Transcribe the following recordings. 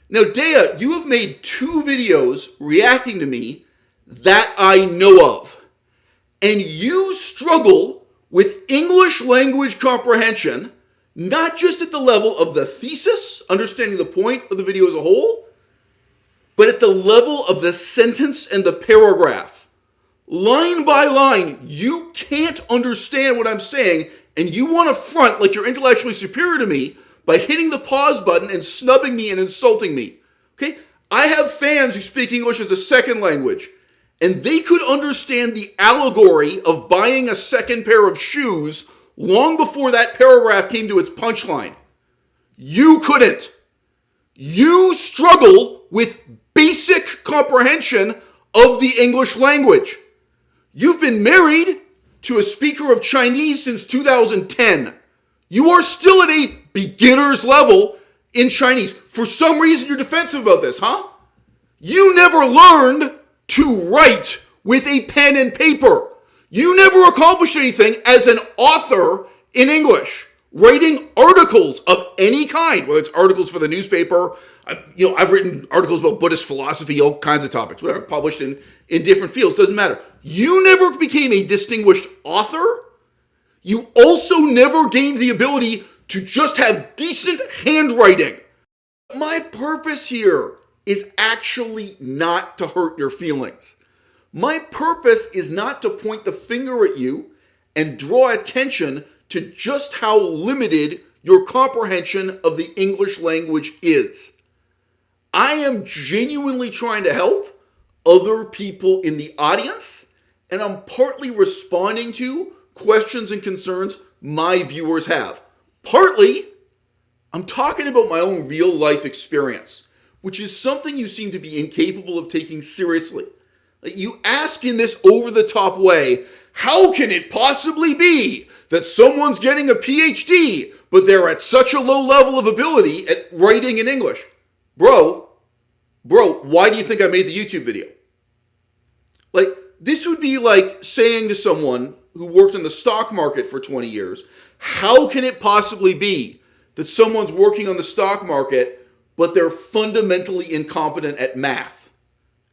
Now, Dea, you have made 2 videos reacting to me that I know of. And you struggle with English language comprehension, not just at the level of the thesis, understanding the point of the video as a whole, but at the level of the sentence and the paragraph. Line by line, you can't understand what I'm saying, and you want to front like you're intellectually superior to me by hitting the pause button and snubbing me and insulting me. Okay? I have fans who speak English as a second language, and they could understand the allegory of buying a second pair of shoes long before that paragraph came to its punchline. You couldn't. You struggle with basic comprehension of the English language. You've been married to a speaker of Chinese since 2010. You are still at a beginner's level in Chinese. For some reason, you're defensive about this, huh? You never learned to write with a pen and paper. You never accomplished anything as an author in English, writing articles of any kind, whether it's articles for the newspaper. I've written articles about Buddhist philosophy, all kinds of topics, whatever, published in different fields, doesn't matter. You never became a distinguished author. You also never gained the ability to just have decent handwriting. My purpose here is actually not to hurt your feelings. My purpose is not to point the finger at you and draw attention to just how limited your comprehension of the English language is. I am genuinely trying to help other people in the audience, and I'm partly responding to questions and concerns my viewers have. Partly, I'm talking about my own real life experience, which is something you seem to be incapable of taking seriously. You ask in this over-the-top way, how can it possibly be that someone's getting a PhD, but they're at such a low level of ability at writing in English? Bro, why do you think I made the YouTube video? This would be like saying to someone who worked in the stock market for 20 years, how can it possibly be that someone's working on the stock market, but they're fundamentally incompetent at math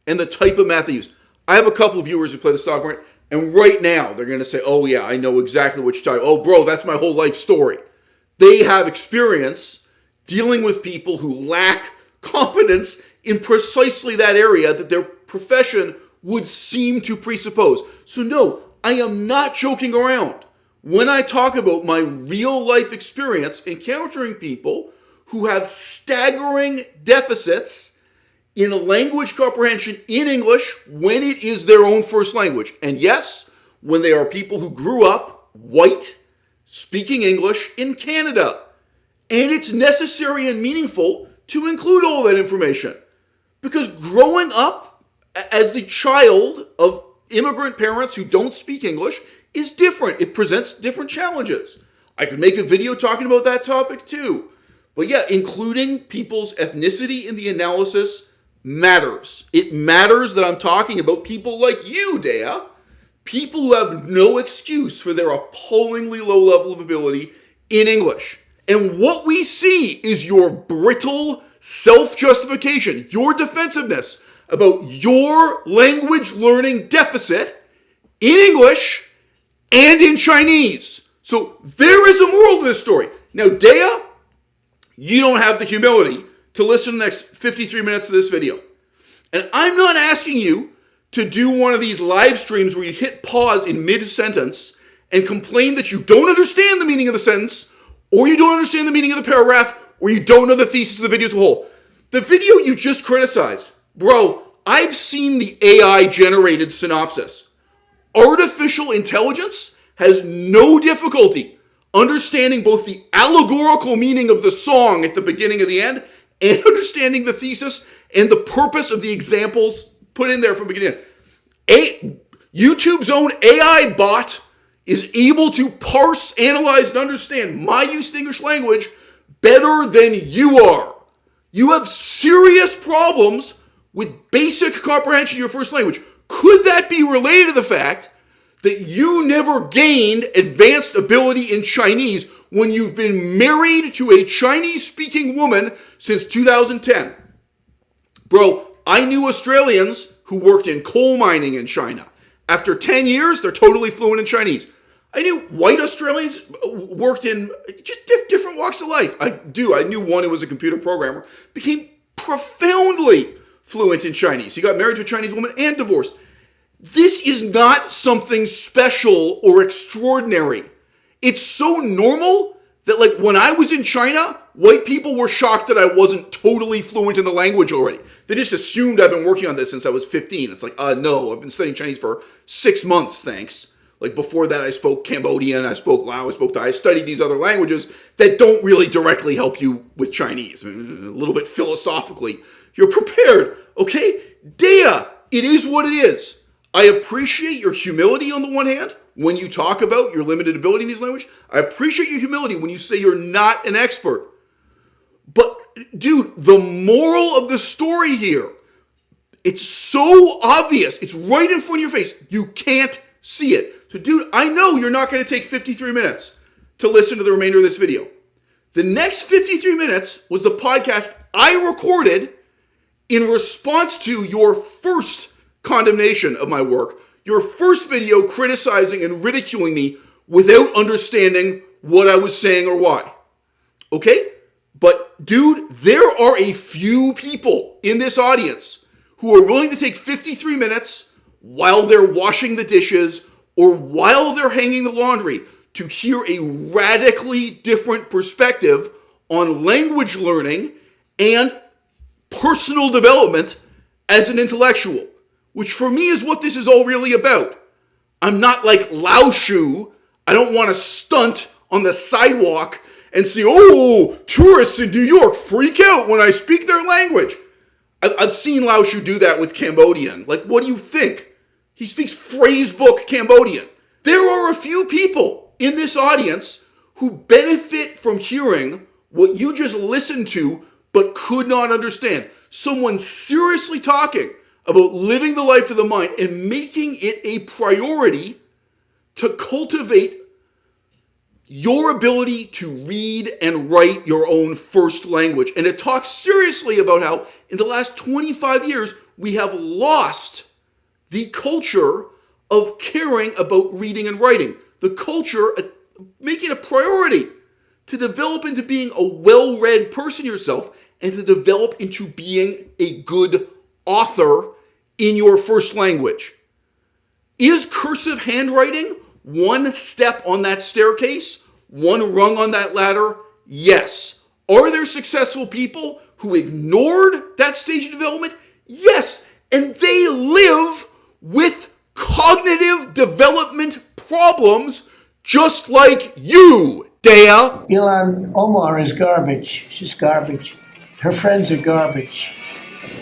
and the type of math they use? I have a couple of viewers who play the stock market, and right now they're going to say, oh yeah, I know exactly what you're talking about. Oh bro, that's my whole life story. They have experience dealing with people who lack competence in precisely that area that their profession would seem to presuppose. So no, I am not joking around when I talk about my real life experience encountering people who have staggering deficits in language comprehension in English when it is their own first language. And yes, when they are people who grew up white speaking English in Canada. And it's necessary and meaningful to include all that information. Because growing up as the child of immigrant parents who don't speak English is different. It presents different challenges. I could make a video talking about that topic too. But yeah, including people's ethnicity in the analysis matters. It matters that I'm talking about people like you, Dea, people who have no excuse for their appallingly low level of ability in English. And what we see is your brittle self-justification, your defensiveness about your language learning deficit in English and in Chinese. So there is a moral to this story. Now, Dea, you don't have the humility to listen to the next 53 minutes of this video. And I'm not asking you to do one of these live streams where you hit pause in mid-sentence and complain that you don't understand the meaning of the sentence, or you don't understand the meaning of the paragraph, or you don't know the thesis of the video as a whole. The video you just criticized, bro, I've seen the AI-generated synopsis. Artificial intelligence has no difficulty understanding both the allegorical meaning of the song at the beginning and the end, and understanding the thesis and the purpose of the examples put in there from the beginning. YouTube's own AI bot is able to parse, analyze, and understand my use of the English language better than you are. You have serious problems with basic comprehension of your first language. Could that be related to the fact that you never gained advanced ability in Chinese when you've been married to a Chinese-speaking woman since 2010? Bro, I knew Australians who worked in coal mining in China. After 10 years, they're totally fluent in Chinese. I knew white Australians worked in just different walks of life. I knew one who was a computer programmer, became profoundly fluent in Chinese. He got married to a Chinese woman and divorced. This is not something special or extraordinary. It's so normal that, like, when I was in China, white people were shocked that I wasn't totally fluent in the language already. They just assumed I've been working on this since I was 15. It's like, no, I've been studying Chinese for 6 months, thanks. Like, before that, I spoke Cambodian, I spoke Lao, I spoke Thai. I studied these other languages that don't really directly help you with Chinese. A little bit philosophically. You're prepared, okay? Dea, it is what it is. I appreciate your humility on the one hand when you talk about your limited ability in these languages. I appreciate your humility when you say you're not an expert. But, dude, the moral of the story here, it's so obvious. It's right in front of your face. You can't see it. So, dude, I know you're not going to take 53 minutes to listen to the remainder of this video. The next 53 minutes was the podcast I recorded in response to your first condemnation of my work, your first video criticizing and ridiculing me without understanding what I was saying or why. Okay? But, dude, there are a few people in this audience who are willing to take 53 minutes while they're washing the dishes or while they're hanging the laundry to hear a radically different perspective on language learning and personal development as an intellectual, which for me is what this is all really about. I'm not like Lao Shu. I don't want to stunt on the sidewalk and say, oh, tourists in New York freak out when I speak their language. I've seen Lao Shu do that with Cambodian. Like, what do you think? He speaks phrasebook Cambodian. There are a few people in this audience who benefit from hearing what you just listened to but could not understand. Someone seriously talking about living the life of the mind and making it a priority to cultivate your ability to read and write your own first language. And it talks seriously about how in the last 25 years, we have lost the culture of caring about reading and writing. The culture of making a priority to develop into being a well-read person yourself and to develop into being a good author in your first language. Is cursive handwriting one step on that staircase? One rung on that ladder? Yes. Are there successful people who ignored that stage of development? Yes. And they live with cognitive development problems just like you, Dea. Ilhan Omar is garbage. She's garbage. Her friends are garbage.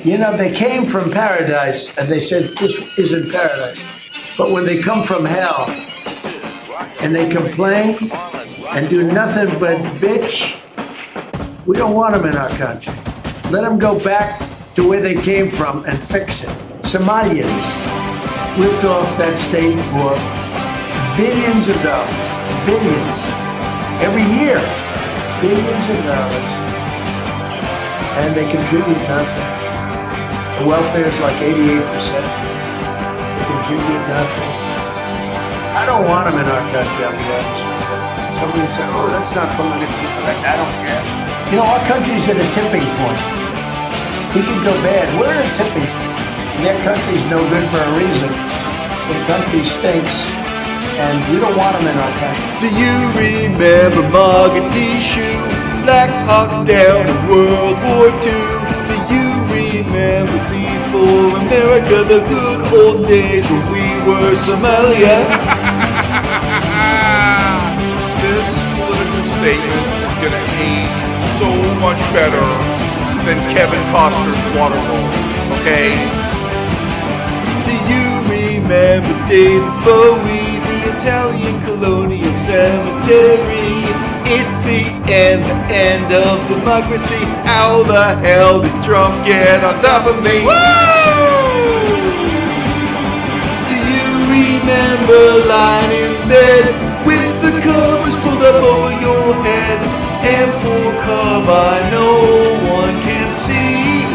You know, they came from paradise and they said this isn't paradise. But when they come from hell and they complain and do nothing but bitch, we don't want them in our country. Let them go back to where they came from and fix it. Somalians ripped off that state for billions of dollars. Billions. Every year. Billions of dollars. And they contribute nothing. The welfare is like 88%. They contribute nothing. I don't want them in our country, I'll be honest with you. Somebody said, oh, that's not politically correct. I don't care. You know, our country's at a tipping point. We can go bad. We're at a tipping point. Their country's no good for a reason. Their country stinks, and we don't want them in our country. Do you remember Mogadishu? Black Hawk down in World War II. Do you remember before America, the good old days when we were Somalia? This political statement is going to age so much better than Kevin Costner's Waterworld, okay? Do you remember David Bowie, the Italian colonial cemetery? It's the end of democracy. How the hell did Trump get on top of me? Woo! Do you remember lying in bed with the covers pulled up over your head? And for cover no one can see.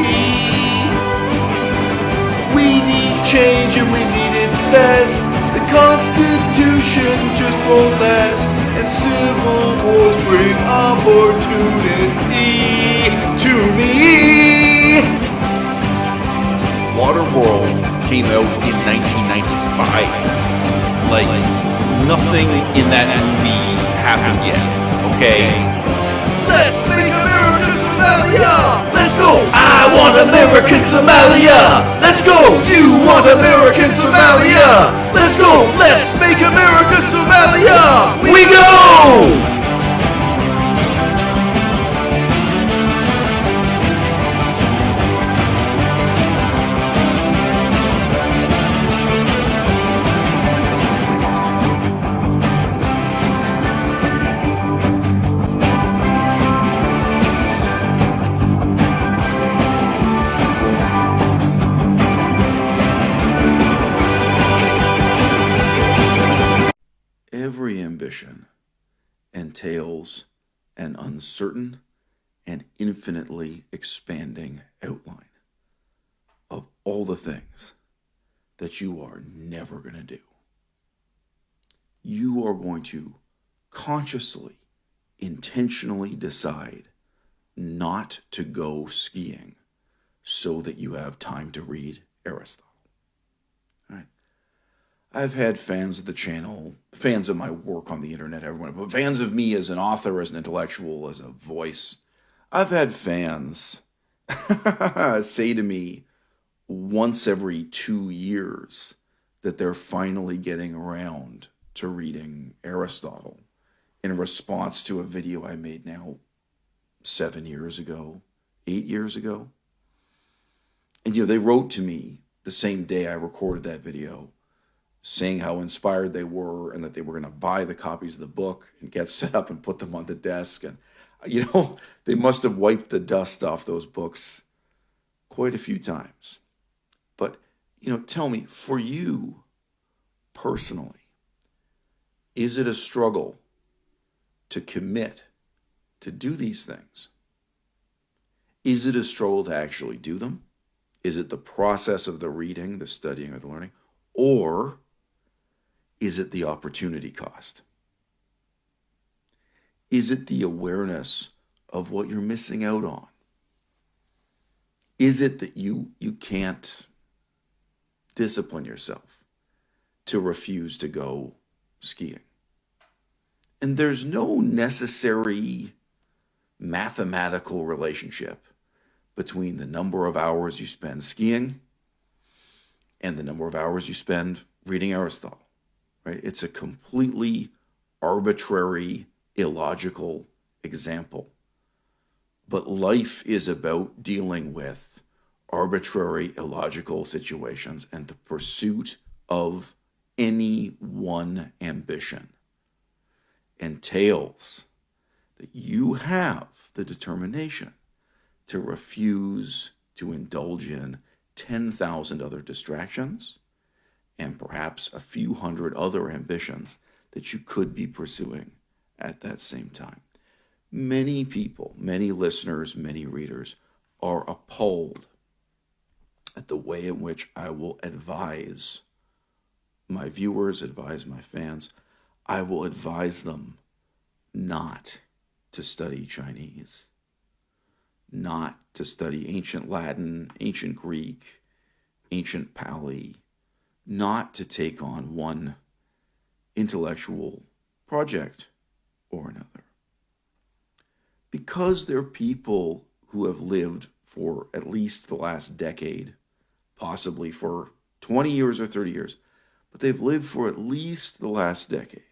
change and we need it fast. The Constitution just won't last, and civil wars bring opportunity to me. Waterworld came out in 1995. Like, nothing in that movie happened yet, okay? Let's make America Somalia! Let's go! I want American Somalia! Let's go! You want American Somalia! Let's go! Let's make America Somalia! We go! Every ambition entails an uncertain and infinitely expanding outline of all the things that you are never going to do. You are going to consciously, intentionally decide not to go skiing so that you have time to read Aristotle. I've had fans of the channel, fans of my work on the internet, everyone, but fans of me as an author, as an intellectual, as a voice. I've had fans say to me once every 2 years that they're finally getting around to reading Aristotle in response to a video I made now 7 years ago, 8 years ago. And, they wrote to me the same day I recorded that video, saying how inspired they were and that they were going to buy the copies of the book and get set up and put them on the desk. And, they must have wiped the dust off those books quite a few times. But, tell me, for you personally, is it a struggle to commit to do these things? Is it a struggle to actually do them? Is it the process of the reading, the studying, or the learning? Or is it the opportunity cost? Is it the awareness of what you're missing out on? Is it that you can't discipline yourself to refuse to go skiing? And there's no necessary mathematical relationship between the number of hours you spend skiing and the number of hours you spend reading Aristotle. Right? It's a completely arbitrary, illogical example. But life is about dealing with arbitrary, illogical situations and the pursuit of any one ambition entails that you have the determination to refuse to indulge in 10,000 other distractions and perhaps a few hundred other ambitions that you could be pursuing at that same time. Many people, many listeners, many readers are appalled at the way in which I will advise my viewers, advise my fans. I will advise them not to study Chinese, not to study ancient Latin, ancient Greek, ancient Pali, not to take on one intellectual project or another. Because they're people who have lived for at least the last decade, possibly for 20 years or 30 years, but they've lived for at least the last decade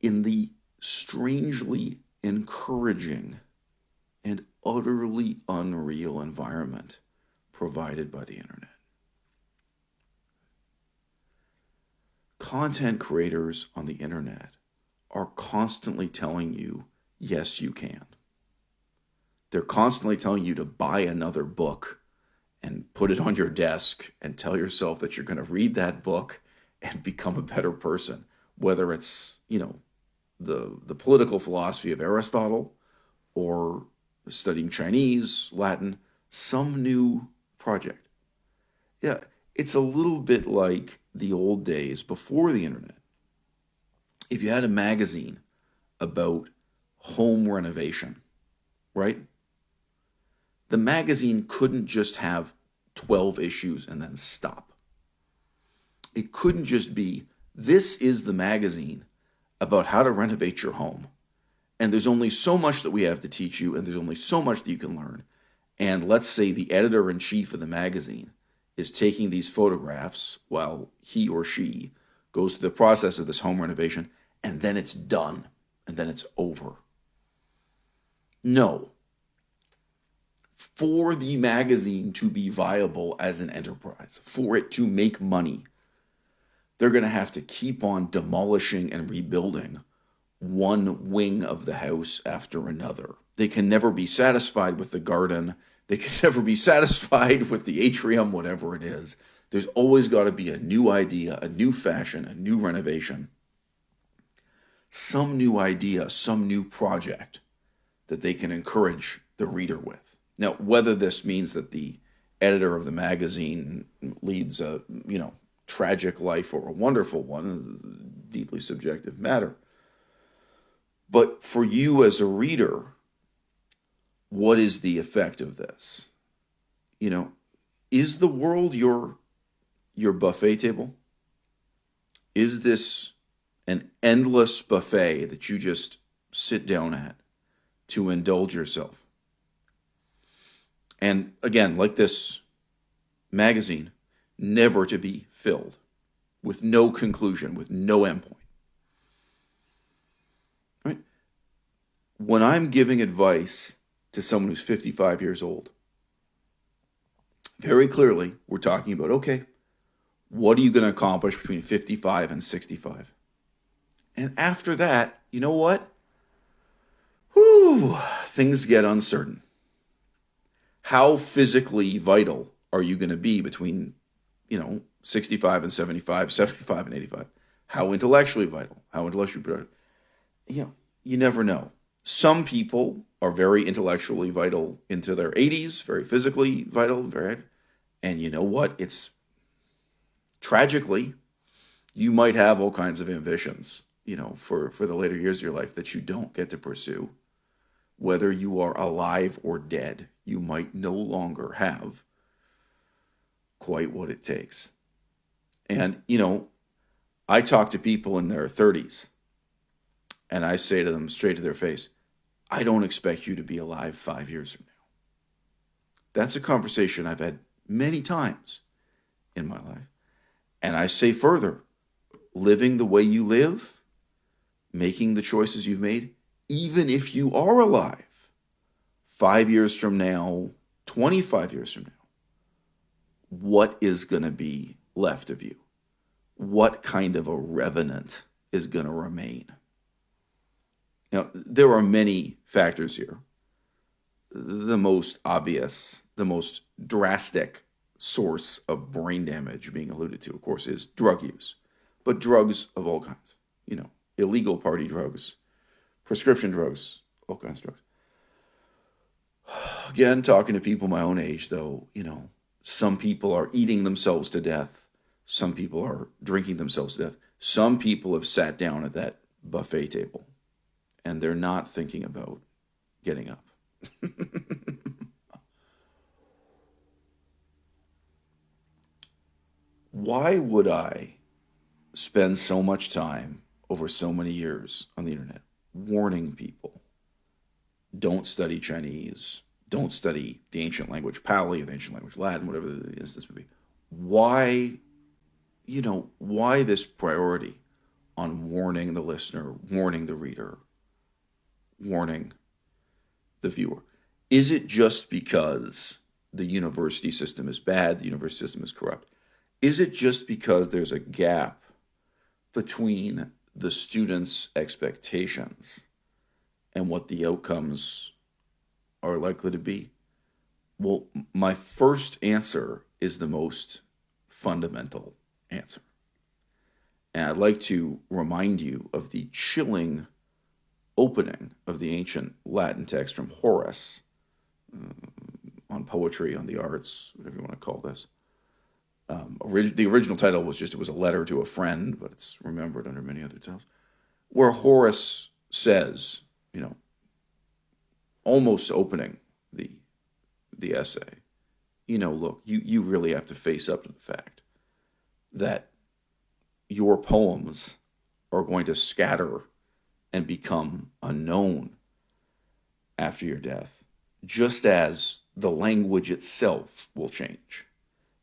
in the strangely encouraging and utterly unreal environment provided by the internet. Content creators on the internet are constantly telling you, yes, you can. They're constantly telling you to buy another book and put it on your desk and tell yourself that you're going to read that book and become a better person, whether it's, the political philosophy of Aristotle or studying Chinese, Latin, some new project. Yeah, it's a little bit like the old days before the internet. If you had a magazine about home renovation, right? The magazine couldn't just have 12 issues and then stop. It couldn't just be, this is the magazine about how to renovate your home. And there's only so much that we have to teach you, and there's only so much that you can learn. And let's say the editor-in-chief of the magazine is taking these photographs while he or she goes through the process of this home renovation, and then it's done, and then it's over. No. For the magazine to be viable as an enterprise, for it to make money, they're going to have to keep on demolishing and rebuilding one wing of the house after another. They can never be satisfied with the garden. They can never be satisfied with the atrium, whatever it is. There's always got to be a new idea, a new fashion, a new renovation. Some new idea, some new project that they can encourage the reader with. Now, whether this means that the editor of the magazine leads a, tragic life or a wonderful one is a deeply subjective matter. But for you as a reader, what is the effect of this? Is the world your buffet table? Is this an endless buffet that you just sit down at to indulge yourself? And again, like this magazine, never to be filled, with no conclusion, with no endpoint. Right? When I'm giving advice to someone who's 55 years old, very clearly we're talking about, okay, what are you going to accomplish between 55 and 65? And after that, you know what? Things get uncertain. How physically vital are you going to be between 65 and 75, 75 and 85? How intellectually vital? How intellectually productive? You never know. Some people are very intellectually vital into their 80s, very physically vital, and you know what? It's tragically, you might have all kinds of ambitions, for the later years of your life that you don't get to pursue. Whether you are alive or dead, you might no longer have quite what it takes. And, I talk to people in their 30s and I say to them straight to their face, I don't expect you to be alive 5 years from now. That's a conversation I've had many times in my life. And I say further, living the way you live, making the choices you've made, even if you are alive 5 years from now, 25 years from now, what is going to be left of you? What kind of a revenant is going to remain? Now, there are many factors here. The most obvious, the most drastic source of brain damage being alluded to, of course, is drug use. But drugs of all kinds, illegal party drugs, prescription drugs, all kinds of drugs. Again, talking to people my own age, though, some people are eating themselves to death. Some people are drinking themselves to death. Some people have sat down at that buffet table and they're not thinking about getting up. Why would I spend so much time over so many years on the internet warning people, don't study Chinese, don't study the ancient language Pali or the ancient language Latin, whatever the instance would be? Why this priority on warning the listener, warning the reader, warning the viewer? Is it just because the university system is bad, the university system is corrupt? Is it just because there's a gap between the students' expectations and what the outcomes are likely to be? Well, my first answer is the most fundamental answer. And I'd like to remind you of the chilling opening of the ancient Latin text from Horace on poetry, on the arts, whatever you want to call this. The original title was just, it was a letter to a friend, but it's remembered under many other titles, where Horace says, almost opening the essay, look, you really have to face up to the fact that your poems are going to scatter and become unknown after your death, just as the language itself will change.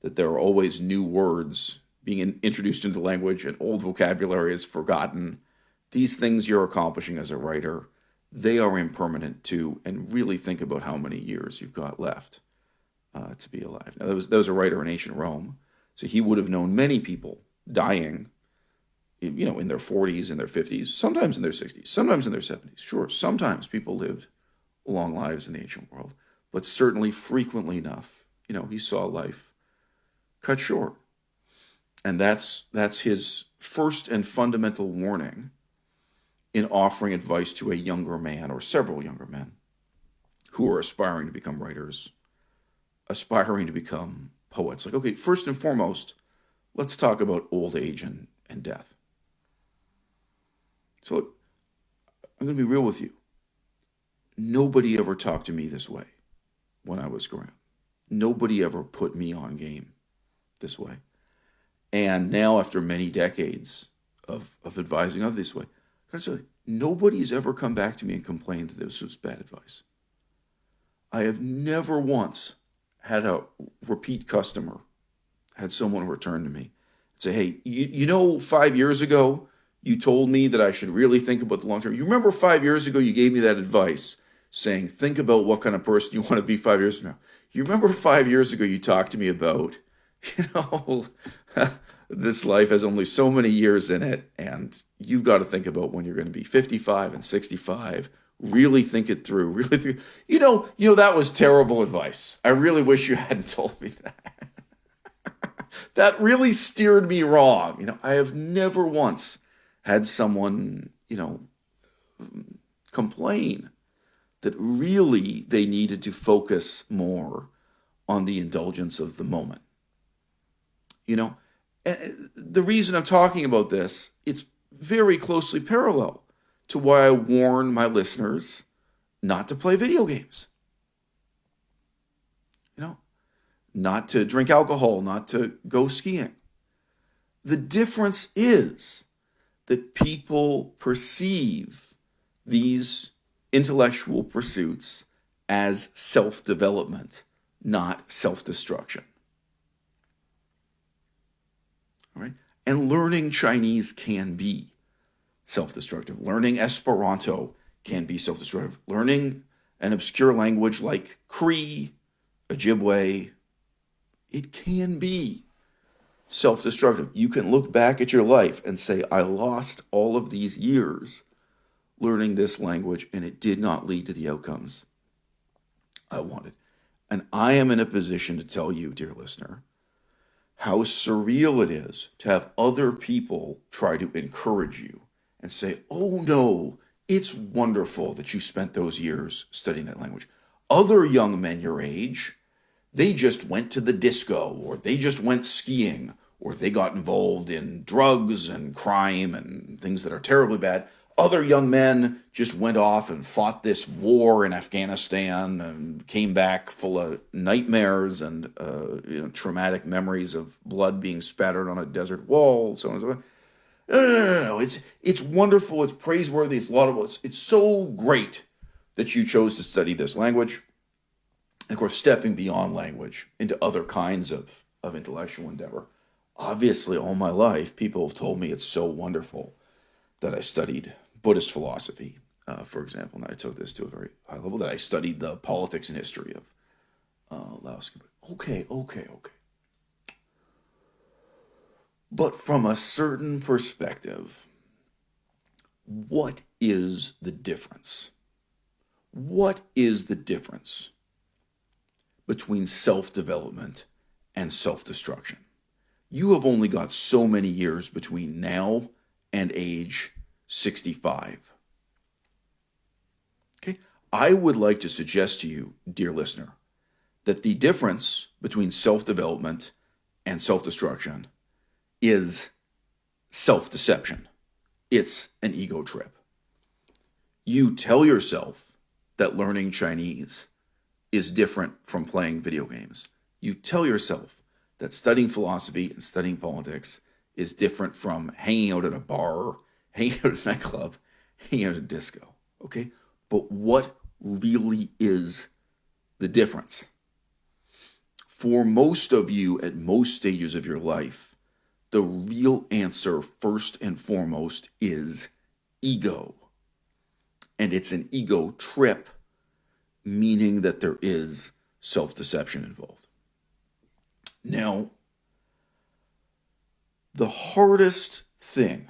That there are always new words being introduced into language and old vocabulary is forgotten. These things you're accomplishing as a writer, they are impermanent too, and really think about how many years you've got left to be alive. Now, there was a writer in ancient Rome, so he would have known many people dying, in their 40s, in their 50s, sometimes in their 60s, sometimes in their 70s. Sure, sometimes people lived long lives in the ancient world, but certainly frequently enough, he saw life cut short. And that's his first and fundamental warning in offering advice to a younger man, or several younger men, who are aspiring to become writers, aspiring to become poets. Like, okay, first and foremost, let's talk about old age and death. So look, I'm going to be real with you. Nobody ever talked to me this way when I was growing up. Nobody ever put me on game this way. And now, after many decades of advising others this way, I gotta say, nobody's ever come back to me and complained that this was bad advice. I have never once had a repeat customer, had someone return to me and say, hey, 5 years ago, you told me that I should really think about the long term. You remember 5 years ago, you gave me that advice saying, think about what kind of person you want to be 5 years from now. You remember 5 years ago, you talked to me about, this life has only so many years in it, and you've got to think about when you're going to be 55 and 65. Really think it through. Really think, that was terrible advice. I really wish you hadn't told me that. That really steered me wrong. I have never once had someone, complain that really they needed to focus more on the indulgence of the moment. And the reason I'm talking about this, it's very closely parallel to why I warn my listeners not to play video games. Not to drink alcohol, not to go skiing. The difference is that people perceive these intellectual pursuits as self-development, not self-destruction. All right? And learning Chinese can be self-destructive. Learning Esperanto can be self-destructive. Learning an obscure language like Cree, Ojibwe, it can be self-destructive. You can look back at your life and say, I lost all of these years learning this language, and it did not lead to the outcomes I wanted. And I am in a position to tell you, dear listener, how surreal it is to have other people try to encourage you and say, oh no, it's wonderful that you spent those years studying that language. Other young men your age, they just went to the disco, or they just went skiing, or they got involved in drugs and crime and things that are terribly bad. Other young men just went off and fought this war in Afghanistan and came back full of nightmares and traumatic memories of blood being spattered on a desert wall, so on and so forth. No. It's wonderful. It's praiseworthy. It's laudable. It's so great that you chose to study this language. And of course, stepping beyond language into other kinds of intellectual endeavor. Obviously, all my life, people have told me it's so wonderful that I studied Buddhist philosophy, for example, and I took this to a very high level, that I studied the politics and history of Laos. Okay. But from a certain perspective, what is the difference? What is the difference between self-development and self-destruction? You have only got so many years between now and age 65. Okay? I would like to suggest to you, dear listener, that the difference between self-development and self-destruction is self-deception. It's an ego trip. You tell yourself that learning Chinese is different from playing video games. You tell yourself that studying philosophy and studying politics is different from hanging out at a bar, hanging out at a nightclub, hanging out at a disco. Okay? But what really is the difference? For most of you at most stages of your life, the real answer, first and foremost, is ego. And it's an ego trip, meaning that there is self-deception involved. Now, the hardest thing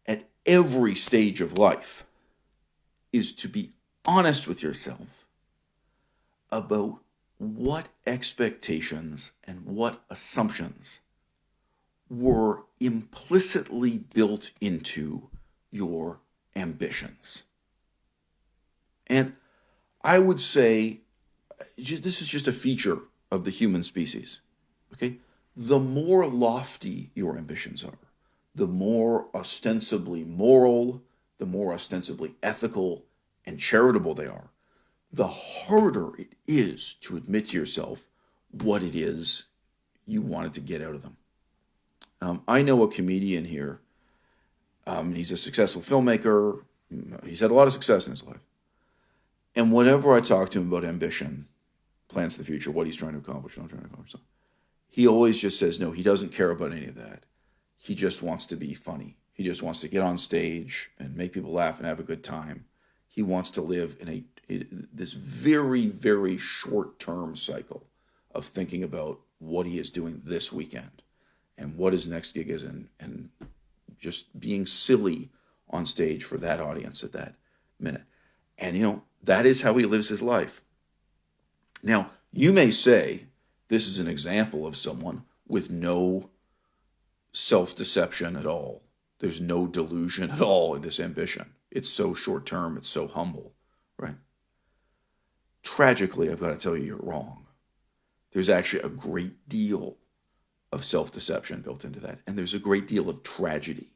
at every stage of life is to be honest with yourself about what expectations and what assumptions were implicitly built into your ambitions. And I would say this is just a feature of the human species. Okay? The more lofty your ambitions are, the more ostensibly moral, the more ostensibly ethical and charitable they are, the harder it is to admit to yourself what it is you wanted to get out of them. I know a comedian here. He's a successful filmmaker. He's had a lot of success in his life. And whenever I talk to him about ambition, plans for the future, what he's trying to accomplish, he always just says, no, he doesn't care about any of that. He just wants to be funny. He just wants to get on stage and make people laugh and have a good time. He wants to live in this very, very short-term cycle of thinking about what he is doing this weekend and what his next gig is, and just being silly on stage for that audience at that minute. And, that is how he lives his life. Now, you may say this is an example of someone with no self-deception at all. There's no delusion at all in this ambition. It's so short-term, it's so humble, right? Tragically, I've got to tell you, you're wrong. There's actually a great deal of self-deception built into that. And there's a great deal of tragedy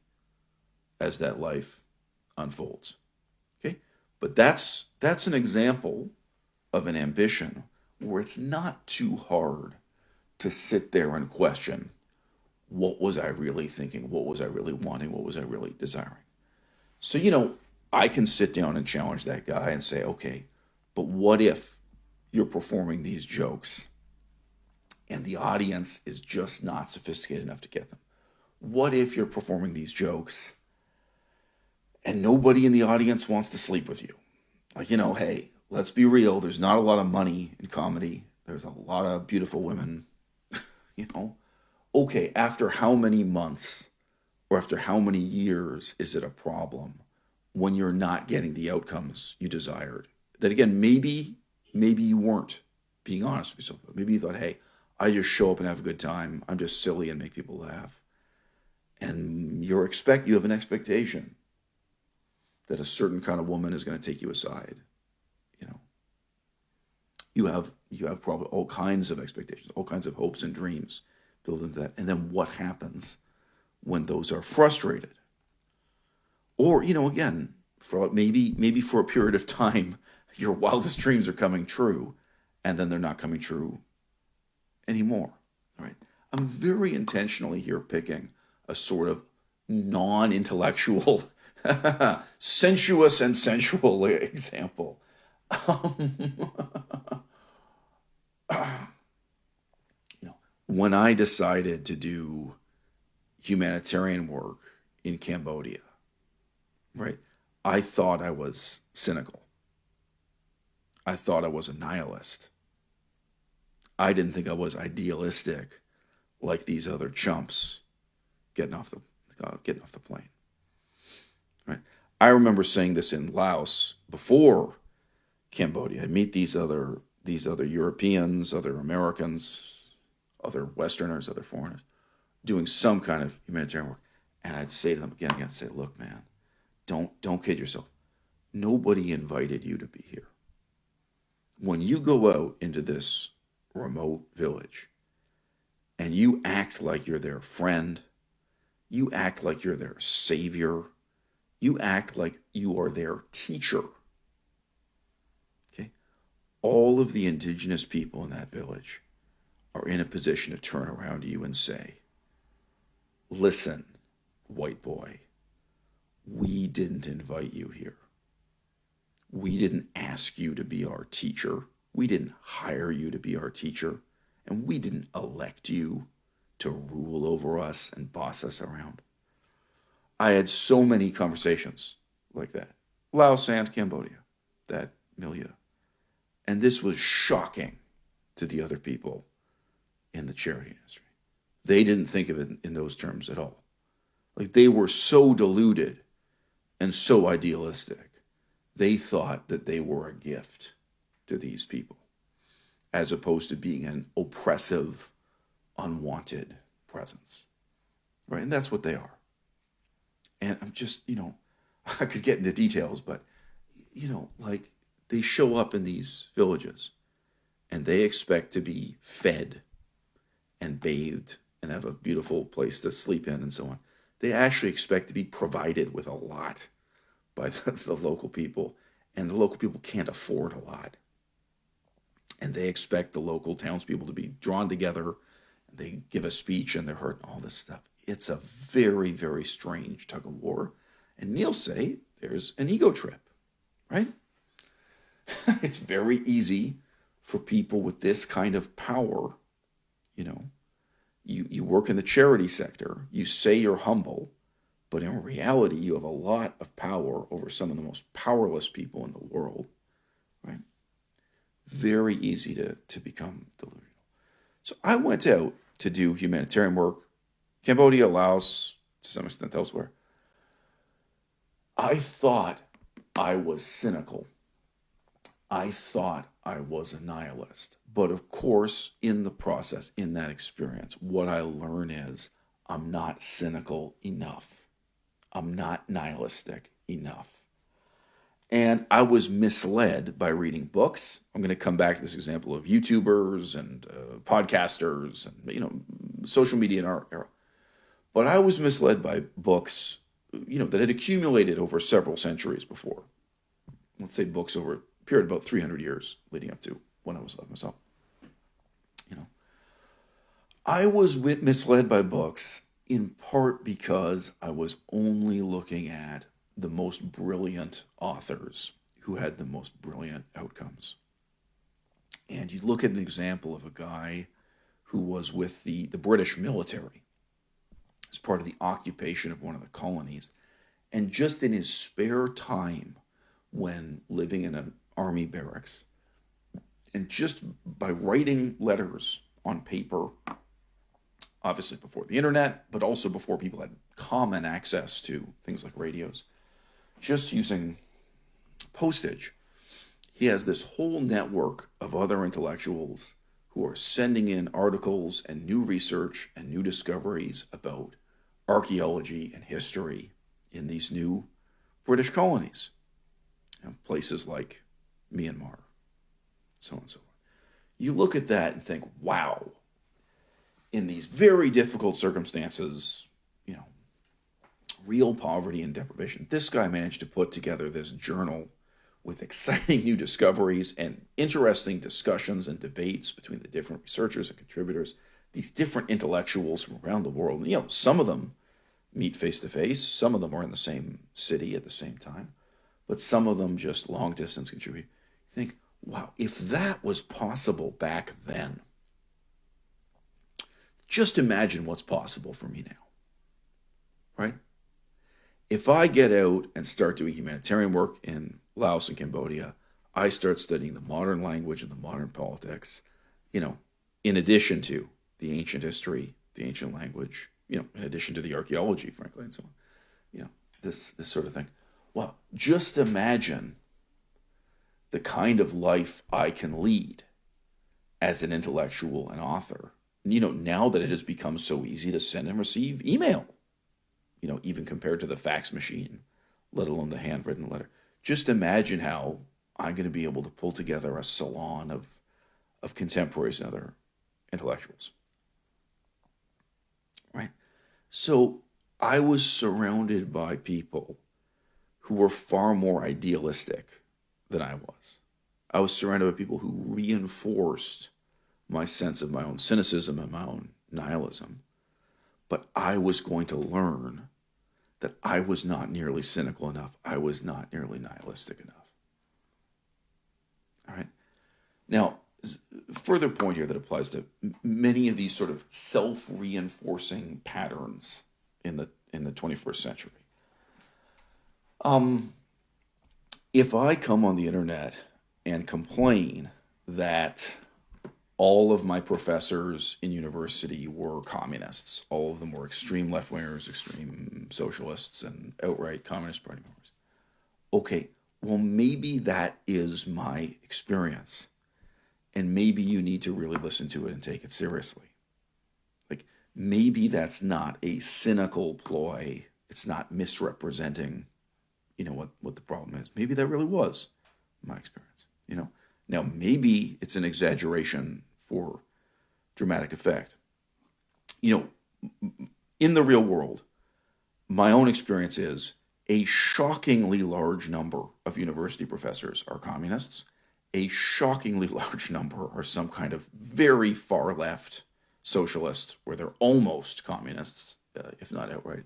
as that life unfolds. Okay? But that's an example of an ambition where it's not too hard to sit there and question, what was I really thinking? What was I really wanting? What was I really desiring? So, I can sit down and challenge that guy and say, okay, but what if you're performing these jokes and the audience is just not sophisticated enough to get them? What if you're performing these jokes and nobody in the audience wants to sleep with you? Like, hey, let's be real. There's not a lot of money in comedy. There's a lot of beautiful women, Okay, after how many months or after how many years is it a problem when you're not getting the outcomes you desired? That again, maybe you weren't being honest with yourself. Maybe you thought, hey, I just show up and have a good time. I'm just silly and make people laugh. And you have an expectation that a certain kind of woman is going to take you aside. You have probably all kinds of expectations, all kinds of hopes and dreams built into that. And then what happens when those are frustrated? Or, again, for maybe for a period of time, your wildest dreams are coming true, and then they're not coming true anymore. All right. I'm very intentionally here picking a sort of non-intellectual, sensuous and sensual example. When I decided to do humanitarian work in Cambodia, right, I thought I was cynical. I thought I was a nihilist. I didn't think I was idealistic like these other chumps getting off the plane. Right? I remember saying this in Laos before Cambodia. I'd meet these other Europeans, other Americans, other Westerners, other foreigners, doing some kind of humanitarian work. And I'd say to them again, I'd say, look, man, don't kid yourself. Nobody invited you to be here. When you go out into this remote village and you act like you're their friend, you act like you're their savior, you act like you are their teacher. Okay? All of the indigenous people in that village are in a position to turn around to you and say, listen, white boy, we didn't invite you here. We didn't ask you to be our teacher. We didn't hire you to be our teacher. And we didn't elect you to rule over us and boss us around. I had so many conversations like that. Laos and Cambodia, that milieu. And this was shocking to the other people in the charity industry. They didn't think of it in those terms at all. Like, they were so deluded and so idealistic. They thought that they were a gift to these people, as opposed to being an oppressive, unwanted presence. Right? And that's what they are. And I'm just, I could get into details, but, like, they show up in these villages and they expect to be fed and bathed and have a beautiful place to sleep in and so on. They actually expect to be provided with a lot by the local people, and the local people can't afford a lot. And they expect the local townspeople to be drawn together, and they give a speech and they're heard and all this stuff. It's a very, very strange tug of war. And Neil say there's an ego trip, right? It's very easy for people with this kind of power, you work in the charity sector, you say you're humble, but in reality, you have a lot of power over some of the most powerless people in the world, right? Very easy to become delusional. So I went out to do humanitarian work, Cambodia, Laos, to some extent elsewhere. I thought I was cynical. I thought I was a nihilist. But of course, in the process, in that experience, what I learn is I'm not cynical enough. I'm not nihilistic enough. And I was misled by reading books. I'm going to come back to this example of YouTubers and podcasters and, social media in our era. But I was misled by books, that had accumulated over several centuries before. Let's say books over a period of about 300 years leading up to when I was alive myself. I was misled by books in part because I was only looking at the most brilliant authors who had the most brilliant outcomes. And you look at an example of a guy who was with the British military as part of the occupation of one of the colonies. And just in his spare time, when living in an army barracks, and just by writing letters on paper, obviously before the internet, but also before people had common access to things like radios, just using postage, he has this whole network of other intellectuals who are sending in articles and new research and new discoveries about archaeology and history in these new British colonies, places like Myanmar, so on and so on. You look at that and think, wow, in these very difficult circumstances, real poverty and deprivation, this guy managed to put together this journal with exciting new discoveries and interesting discussions and debates between the different researchers and contributors, these different intellectuals from around the world. Some of them meet face to face, some of them are in the same city at the same time, but some of them just long distance contribute. You think, wow, if that was possible back then, just imagine what's possible for me now, right? If I get out and start doing humanitarian work in Laos and Cambodia, I start studying the modern language and the modern politics, in addition to the ancient history, the ancient language, in addition to the archaeology, frankly, and so on, this sort of thing. Well, just imagine the kind of life I can lead as an intellectual and author, now that it has become so easy to send and receive email, even compared to the fax machine, let alone the handwritten letter. Just imagine how I'm going to be able to pull together a salon of contemporaries and other intellectuals. So I was surrounded by people who were far more idealistic than I was. I was surrounded by people who reinforced my sense of my own cynicism and my own nihilism. But I was going to learn that I was not nearly cynical enough. I was not nearly nihilistic enough. All right. Now, further point here that applies to many of these sort of self-reinforcing patterns in the 21st century. If I come on the internet and complain that all of my professors in university were communists, all of them were extreme left-wingers, extreme socialists, and outright Communist Party members, okay, well, maybe that is my experience. And maybe you need to really listen to it and take it seriously. Like, maybe that's not a cynical ploy. It's not misrepresenting, what the problem is. Maybe that really was my experience, Now, maybe it's an exaggeration for dramatic effect. In the real world, my own experience is a shockingly large number of university professors are communists. A shockingly large number are some kind of very far left socialists, where they're almost communists, if not outright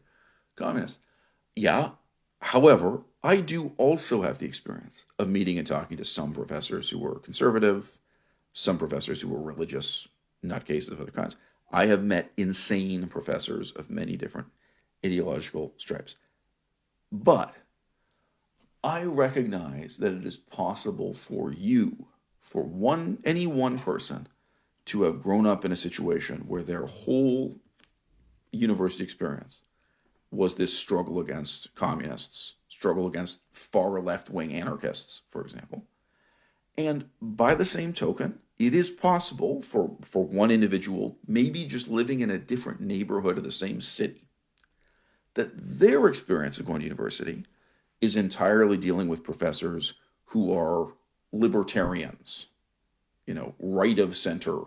communists. Yeah. However, I do also have the experience of meeting and talking to some professors who were conservative, some professors who were religious nutcases of other kinds. I have met insane professors of many different ideological stripes. But I recognize that it is possible for any one person, to have grown up in a situation where their whole university experience was this struggle against communists, struggle against far left-wing anarchists, for example. And by the same token, it is possible for one individual, maybe just living in a different neighborhood of the same city, that their experience of going to university is entirely dealing with professors who are libertarians, right of center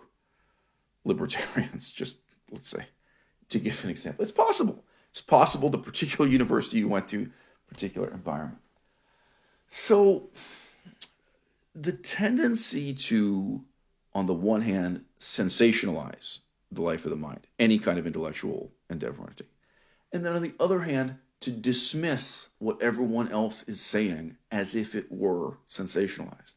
libertarians, just let's say, to give an example. It's possible. It's possible the particular university you went to, particular environment. So the tendency to, on the one hand, sensationalize the life of the mind, any kind of intellectual endeavor, and then on the other hand, to dismiss what everyone else is saying as if it were sensationalized,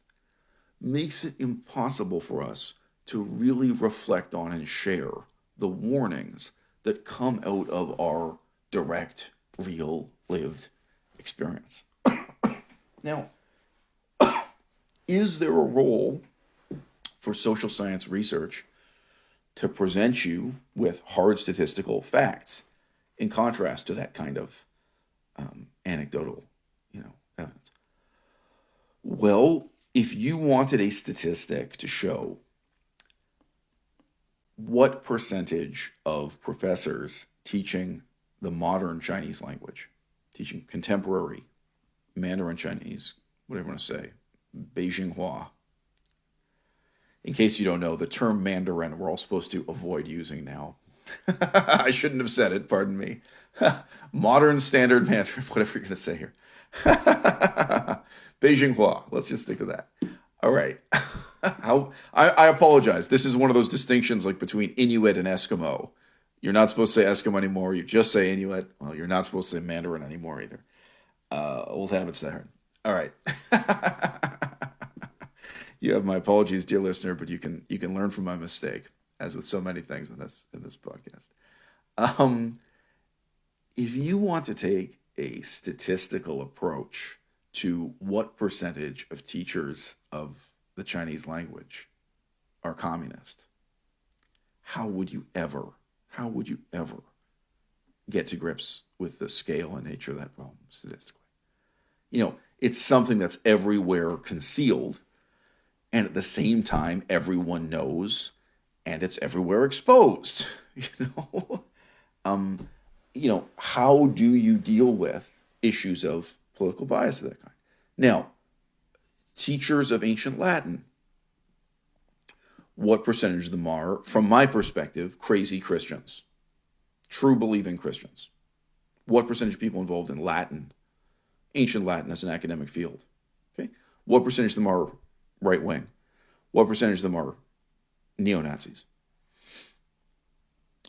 makes it impossible for us to really reflect on and share the warnings that come out of our direct, real, lived experience. Now, is there a role for social science research to present you with hard statistical facts in contrast to that kind of anecdotal, evidence? Well, if you wanted a statistic to show what percentage of professors teaching the modern Chinese language, teaching contemporary Mandarin Chinese, whatever you want to say, Beijing Hua. In case you don't know, the term Mandarin we're all supposed to avoid using now. I shouldn't have said it, pardon me. Modern Standard Mandarin, whatever you're going to say here. Beijing Hua, let's just stick to that. All right. I apologize. This is one of those distinctions like between Inuit and Eskimo. You're not supposed to say Eskimo anymore. You just say Inuit. Well, you're not supposed to say Mandarin anymore either. Old habits there. All right. You have my apologies, dear listener, but you can learn from my mistake, as with so many things in this podcast. If you want to take a statistical approach to what percentage of teachers of the Chinese language are communist, how would you ever get to grips with the scale and nature of that problem statistically? It's something that's everywhere concealed, and at the same time, everyone knows, and it's everywhere exposed. How do you deal with issues of political bias of that kind? Now, teachers of ancient Latin, what percentage of them are, from my perspective, crazy Christians? true believing Christians? What percentage of people involved in Latin, ancient Latin as an academic field? Okay. What percentage of them are right wing? What percentage of them are neo-Nazis?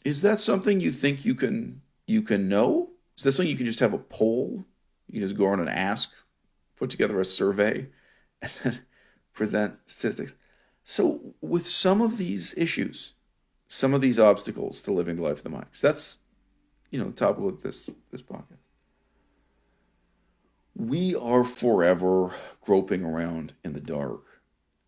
Is that something you think you can know? Is that something you can just have a poll? You can just go on and ask, put together a survey, and then present statistics. So with some of these issues, some of these obstacles to living the life of the mind, because that's, the topic of this podcast. We are forever groping around in the dark.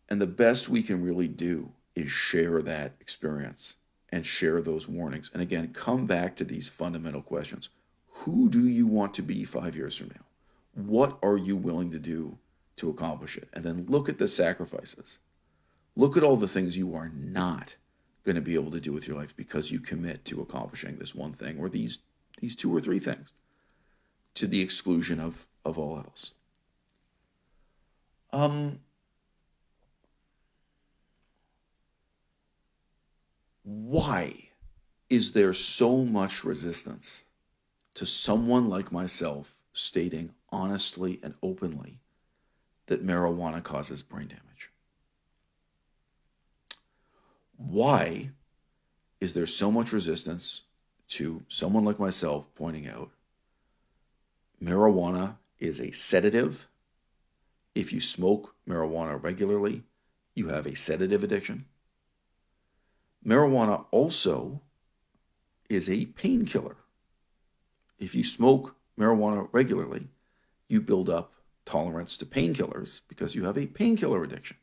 And the best we can really do is share that experience and share those warnings. And again, come back to these fundamental questions. Who do you want to be 5 years from now? What are you willing to do to accomplish it? And then look at the sacrifices. Look at all the things you are not going to be able to do with your life because you commit to accomplishing this one thing or these two or three things to the exclusion of all else. Why is there so much resistance to someone like myself stating honestly and openly that marijuana causes brain damage? Why is there so much resistance to someone like myself pointing out marijuana is a sedative? If you smoke marijuana regularly, you have a sedative addiction. Marijuana also is a painkiller. If you smoke marijuana regularly, you build up tolerance to painkillers because you have a painkiller addiction.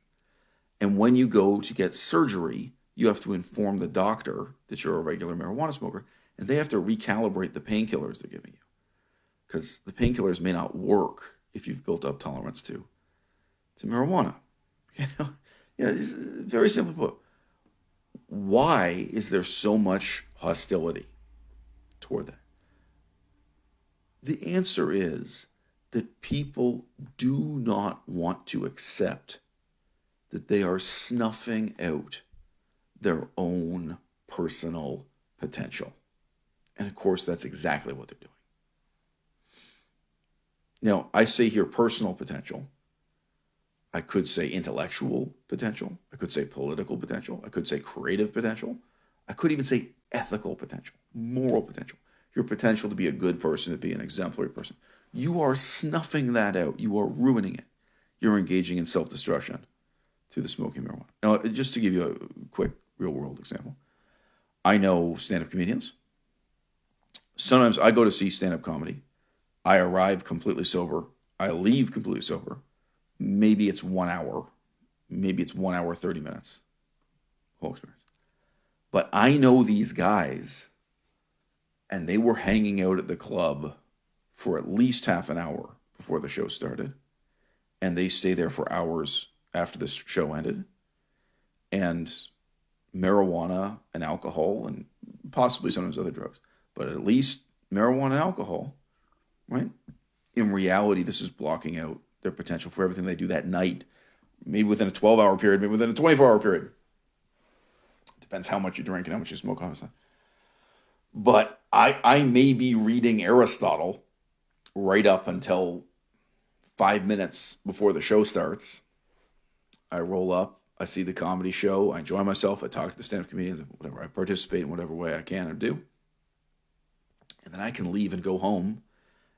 And when you go to get surgery, you have to inform the doctor that you're a regular marijuana smoker, and they have to recalibrate the painkillers they're giving you because the painkillers may not work if you've built up tolerance to marijuana. It's very simply put. Why is there so much hostility toward that? The answer is that people do not want to accept that they are snuffing out their own personal potential. And of course, that's exactly what they're doing. Now, I say here personal potential. I could say intellectual potential. I could say political potential. I could say creative potential. I could even say ethical potential, moral potential. Your potential to be a good person, to be an exemplary person. You are snuffing that out. You are ruining it. You're engaging in self-destruction through the smoking marijuana. Now, just to give you a quick real-world example, I know stand-up comedians. Sometimes I go to see stand-up comedy. I arrive completely sober. I leave completely sober. Maybe it's 1 hour. Maybe it's 1 hour, 30 minutes. Whole experience. But I know these guys, and they were hanging out at the club for at least half an hour before the show started. And they stay there for hours after the show ended. And marijuana and alcohol, and possibly sometimes other drugs, but at least marijuana and alcohol, right? In reality, this is blocking out their potential for everything they do that night, maybe within a 12-hour period, maybe within a 24-hour period. Depends how much you drink and how much you smoke, obviously. But I may be reading Aristotle right up until 5 minutes before the show starts. I roll up, I see the comedy show, I enjoy myself, I talk to the stand-up comedians, whatever. I participate in whatever way I can or do. And then I can leave and go home,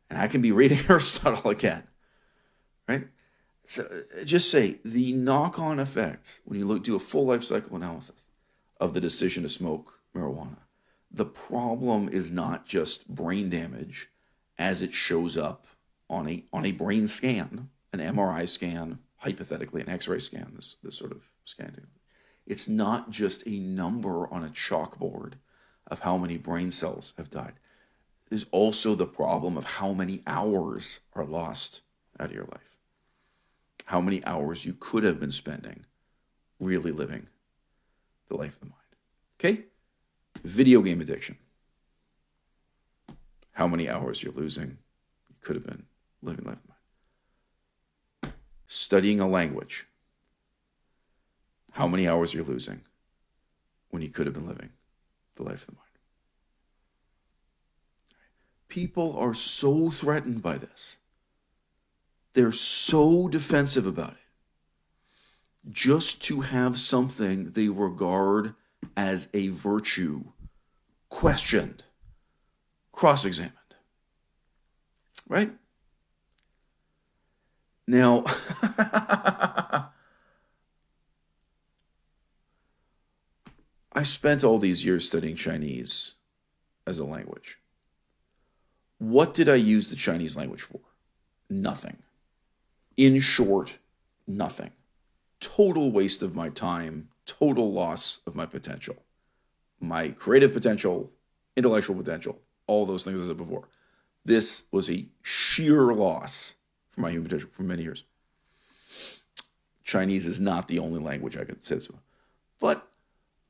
and I can be reading Aristotle again. Right? So just say the knock-on effect when you do a full life cycle analysis of the decision to smoke marijuana. The problem is not just brain damage as it shows up on a brain scan, an MRI scan, hypothetically an X-ray scan, this sort of scanning. It's not just a number on a chalkboard of how many brain cells have died. There's also the problem of how many hours are lost out of your life. How many hours you could have been spending really living the life of the mind. Okay? Video game addiction. How many hours you're losing you could have been living the life of the mind. Studying a language. How many hours you're losing when you could have been living the life of the mind. People are so threatened by this. They're so defensive about it. Just to have something they regard as a virtue questioned, cross-examined. Right? Now, I spent all these years studying Chinese as a language. What did I use the Chinese language for? Nothing. In short, nothing. Total waste of my time, total loss of my potential. My creative potential, intellectual potential, all those things I said before. This was a sheer loss for my human potential for many years. Chinese is not the only language I could say this about. But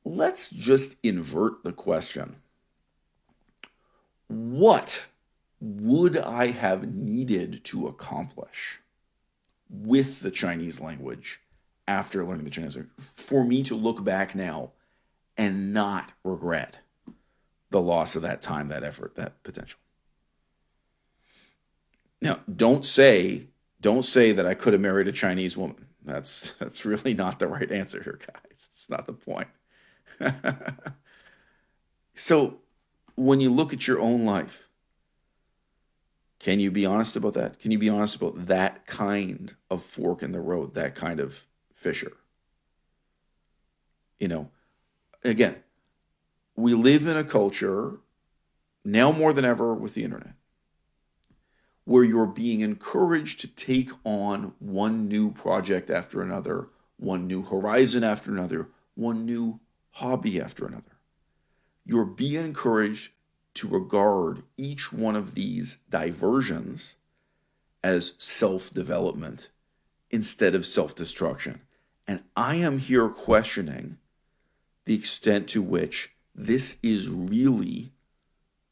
let's just invert the question. What would I have needed to accomplish with the Chinese language after learning the Chinese language for me to look back now and not regret the loss of that time, that effort, that potential? Now, don't say that I could have married a Chinese woman. That's really not the right answer here, guys. It's not the point. So, when you look at your own life, can you be honest about that? Can you be honest about that kind of fork in the road, that kind of fissure? You know, again, we live in a culture, now more than ever with the internet, where you're being encouraged to take on one new project after another, one new horizon after another, one new hobby after another. You're being encouraged to regard each one of these diversions as self-development instead of self-destruction. And I am here questioning the extent to which this is really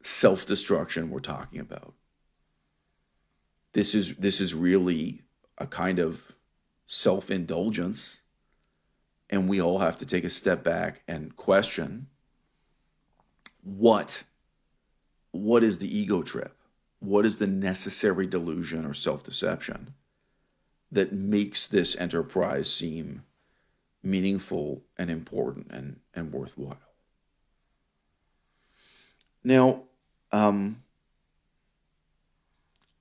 self-destruction we're talking about. This is really a kind of self-indulgence, and we all have to take a step back and question what is the ego trip? What is the necessary delusion or self-deception that makes this enterprise seem meaningful and important and worthwhile? Now, I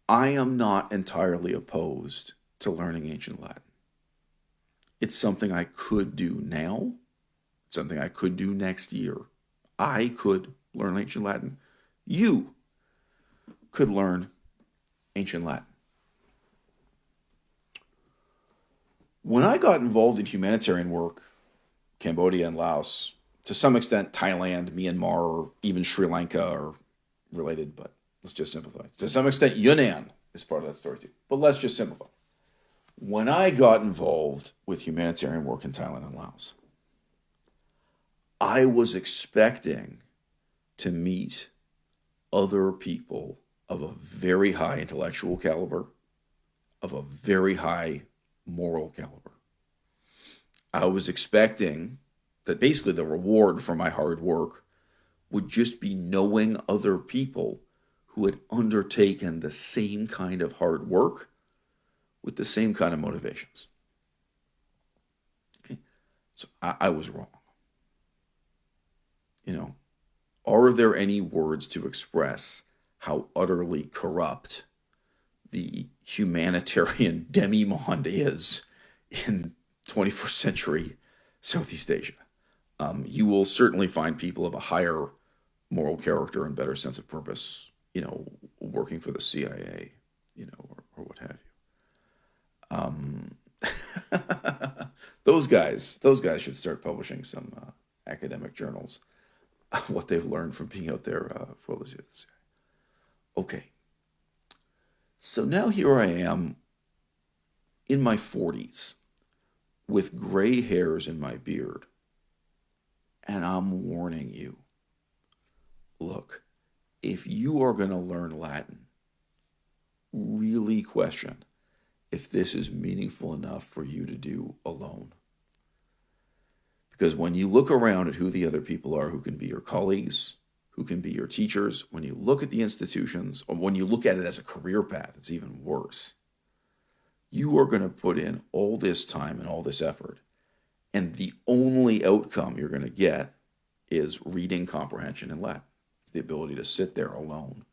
am not entirely opposed to learning ancient Latin. It's something I could do now. It's something I could do next year. I could learn ancient Latin. You could learn ancient Latin. When I got involved in humanitarian work, Cambodia and Laos, to some extent Thailand, Myanmar, or even Sri Lanka are related, but let's just simplify. To some extent, Yunnan is part of that story too. But let's just simplify. When I got involved with humanitarian work in Thailand and Laos, I was expecting to meet other people of a very high intellectual caliber, of a very high moral caliber. I was expecting that basically the reward for my hard work would just be knowing other people who had undertaken the same kind of hard work with the same kind of motivations. Okay? So I was wrong. You know, are there any words to express how utterly corrupt the humanitarian demimonde is in 21st century Southeast Asia? You will certainly find people of a higher moral character and better sense of purpose, you know, working for the CIA, you know, or what have you. Those guys should start publishing some academic journals, what they've learned from being out there for all those years. Okay. So now here I am in my 40s with gray hairs in my beard, and I'm warning you. Look, if you are going to learn Latin, really question if this is meaningful enough for you to do alone. Because when you look around at who the other people are who can be your colleagues, who can be your teachers. When you look at the institutions, or when you look at it as a career path, it's even worse. You are going to put in all this time and all this effort, and the only outcome you're going to get is reading comprehension in Latin. It's the ability to sit there alone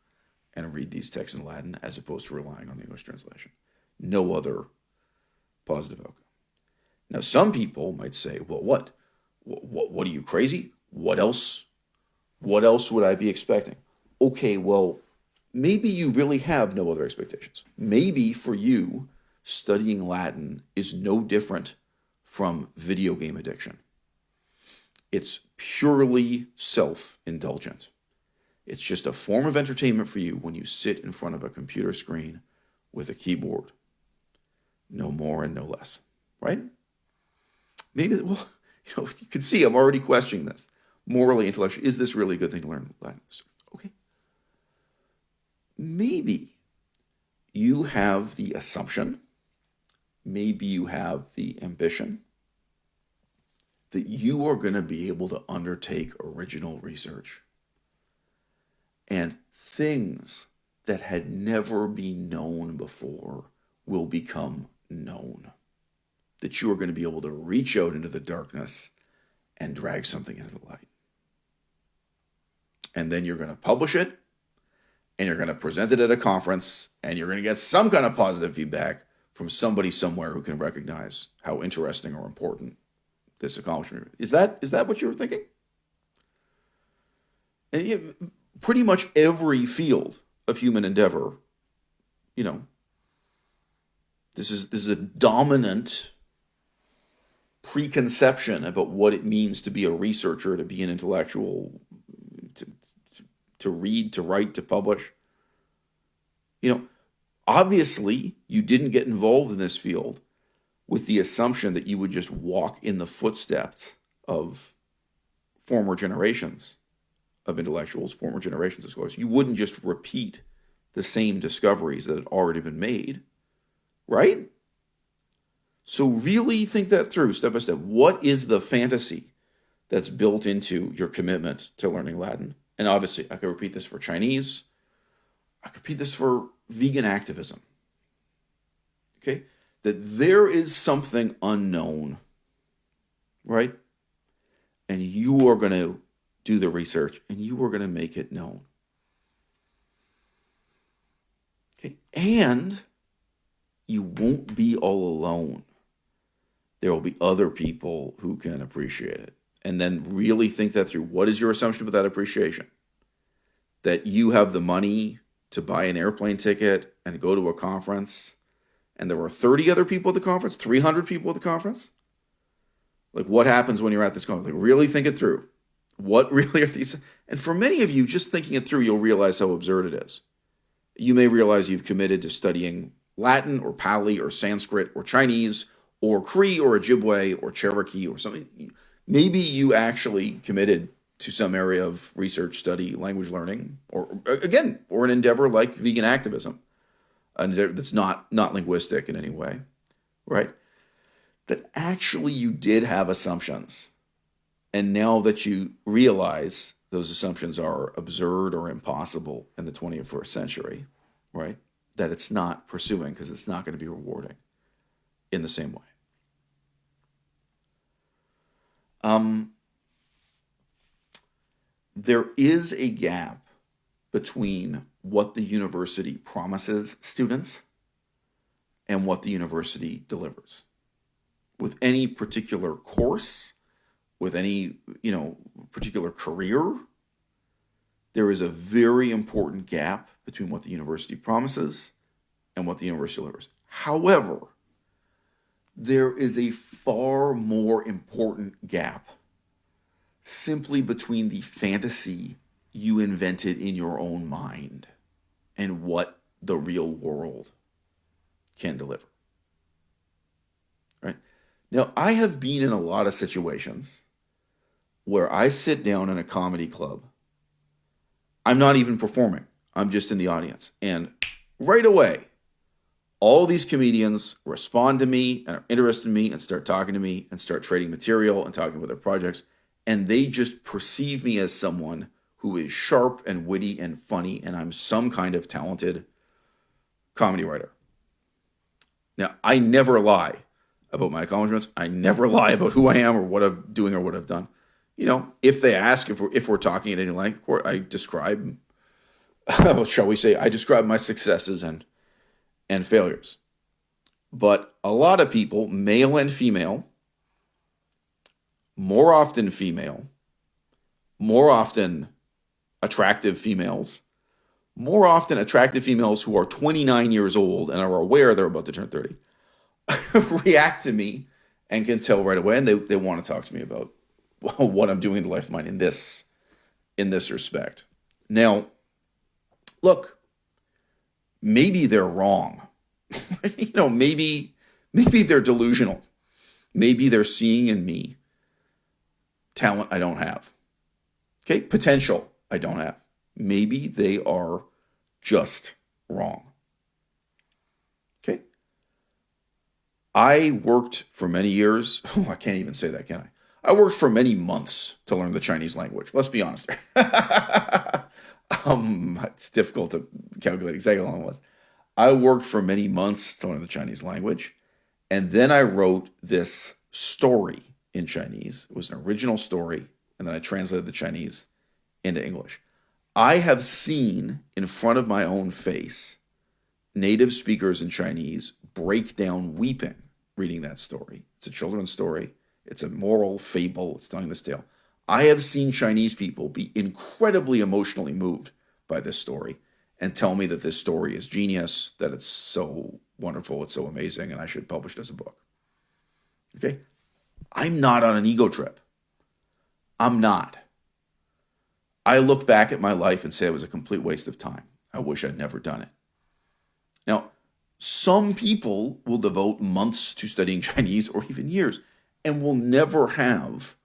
and read these texts in Latin as opposed to relying on the English translation. No other positive outcome. Now, some people might say, well, what are you, crazy? What else would I be expecting? Okay, well, maybe you really have no other expectations. Maybe for you, studying Latin is no different from video game addiction. It's purely self-indulgent. It's just a form of entertainment for you when you sit in front of a computer screen with a keyboard. No more and no less, right? Maybe, well, you can see I'm already questioning this. Morally, intellectually, is this really a good thing to learn Latin? Okay. Maybe you have the assumption, maybe you have the ambition that you are going to be able to undertake original research and things that had never been known before will become known. That you are going to be able to reach out into the darkness and drag something into the light. And then you're going to publish it, and you're going to present it at a conference, and you're going to get some kind of positive feedback from somebody somewhere who can recognize how interesting or important this accomplishment is. Is that what you were thinking? And pretty much every field of human endeavor, this is a dominant preconception about what it means to be a researcher, to be an intellectual, to read, to write, to publish. Obviously, you didn't get involved in this field with the assumption that you would just walk in the footsteps of former generations of intellectuals, former generations of scholars. You wouldn't just repeat the same discoveries that had already been made, right? So really think that through step by step. What is the fantasy that's built into your commitment to learning Latin? And obviously, I could repeat this for Chinese. I could repeat this for vegan activism. Okay? That there is something unknown, right? And you are going to do the research, and you are going to make it known. Okay? And you won't be all alone. There will be other people who can appreciate it. And then really think that through. What is your assumption about that appreciation? That you have the money to buy an airplane ticket and go to a conference, and there were 30 other people at the conference, 300 people at the conference? Like, what happens when you're at this conference? Like, really think it through. What really are these? And for many of you, just thinking it through, you'll realize how absurd it is. You may realize you've committed to studying Latin or Pali or Sanskrit or Chinese or Cree or Ojibwe or Cherokee or something. Maybe you actually committed to some area of research, study, language learning, or an endeavor like vegan activism, that's not linguistic in any way, right? That actually you did have assumptions. And now that you realize those assumptions are absurd or impossible in the 21st century, right? That it's not pursuing because it's not going to be rewarding in the same way. There is a gap between what the university promises students and what the university delivers. With any particular course, with any, particular career, there is a very important gap between what the university promises and what the university delivers. However, there is a far more important gap simply between the fantasy you invented in your own mind and what the real world can deliver. Right? Now, I have been in a lot of situations where I sit down in a comedy club. I'm not even performing. I'm just in the audience. And right away, all these comedians respond to me and are interested in me and start talking to me and start trading material and talking about their projects. And they just perceive me as someone who is sharp and witty and funny, and I'm some kind of talented comedy writer. Now, I never lie about my accomplishments. I never lie about who I am or what I'm doing or what I've done. If they ask if we're talking at any length, of course, I describe, shall we say, I describe my successes and failures. But a lot of people, male and female, more often female, more often attractive females, more often attractive females who are 29 years old and are aware they're about to turn 30, react to me and can tell right away, and they want to talk to me about what I'm doing in the life of mine in this respect. Now, look, maybe they're wrong. Maybe they're delusional. Maybe they're seeing in me talent I don't have. Okay, potential I don't have. Maybe they are just wrong. Okay. I worked for many years. Oh, I can't even say that, can I? I worked for many months to learn the Chinese language. Let's be honest. It's difficult to calculate exactly how long it was. I worked for many months to learn the Chinese language. And then I wrote this story in Chinese. It was an original story. And then I translated the Chinese into English. I have seen in front of my own face native speakers in Chinese break down weeping reading that story. It's a children's story. It's a moral fable. It's telling this tale. I have seen Chinese people be incredibly emotionally moved by this story and tell me that this story is genius, that it's so wonderful, it's so amazing, and I should publish it as a book. Okay? I'm not on an ego trip. I'm not. I look back at my life and say it was a complete waste of time. I wish I'd never done it. Now, some people will devote months to studying Chinese or even years and will never have